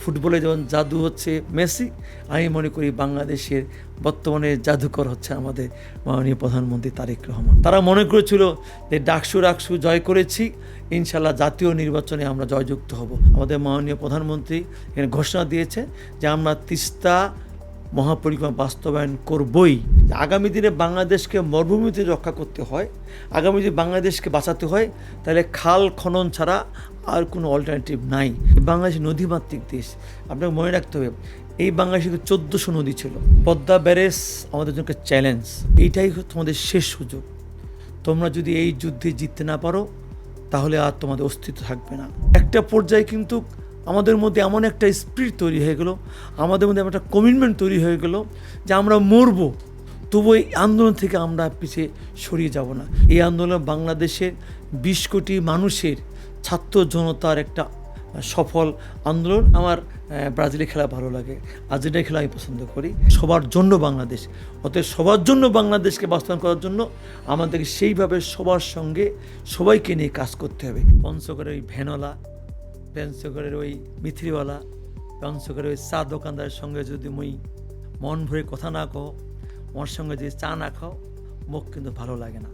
ফুটবলে যেমন জাদু হচ্ছে মেসি, আমি মনে করি বাংলাদেশের বর্তমানে জাদুকর হচ্ছে আমাদের মাননীয় প্রধানমন্ত্রী তারেক রহমান। তারা মনে করেছিল যে ডাকসু জয় করেছি, ইনশাল্লাহ জাতীয় নির্বাচনে আমরা জয়যুক্ত হব। আমাদের মাননীয় প্রধানমন্ত্রী এখানে ঘোষণা দিয়েছে যে আমরা তিস্তা মহাপরিকল্পনা বাস্তবায়ন করবই। আগামী দিনে বাংলাদেশকে মরুভূমিতে রক্ষা করতে হয়, আগামী দিনে বাংলাদেশকে বাঁচাতে হয়, তাহলে খাল খনন ছাড়া আর কোনো অল্টারনেটিভ নাই। বাংলাদেশ নদীমাতৃক দেশ, আপনাকে মনে রাখতে হবে এই বাংলাদেশে 1400 নদী ছিল। পদ্মা ব্যারেজ আমাদের জন্য একটা চ্যালেঞ্জ, এইটাই তোমাদের শেষ সুযোগ। তোমরা যদি এই যুদ্ধে জিততে না পারো তাহলে আর তোমাদের অস্তিত্ব থাকবে না। একটা পর্যায়ে কিন্তু আমাদের মধ্যে এমন একটা স্পিরিট তৈরি হয়ে গেল, আমাদের মধ্যে একটা কমিটমেন্ট তৈরি হয়ে গেল যে আমরা মরব, তবু এই আন্দোলন থেকে আমরা পিছিয়ে সরিয়ে যাব না। এই আন্দোলন বাংলাদেশের 20 কোটি মানুষের ছাত্র জনতার একটা সফল আন্দোলন। আমার ব্রাজিলের খেলা ভালো লাগে, আর্জেন্টিনার খেলা আমি পছন্দ করি। সবার জন্য বাংলাদেশ, অতএব সবার জন্য বাংলাদেশকে বাস্তবায়ন করার জন্য আমাদেরকে সেইভাবে সবার সঙ্গে সবাইকে নিয়ে কাজ করতে হবে। পঞ্চগড়ের ওই ভ্যানওয়ালা, পঞ্চগড়ের ওই মিথিলিওয়ালা, পঞ্চগড়ের ওই চা দোকানদারের সঙ্গে যদি মুই মন ভরে কথা না কও, ওর সঙ্গে যদি চা না খাও, মুখ কিন্তু ভালো লাগে না।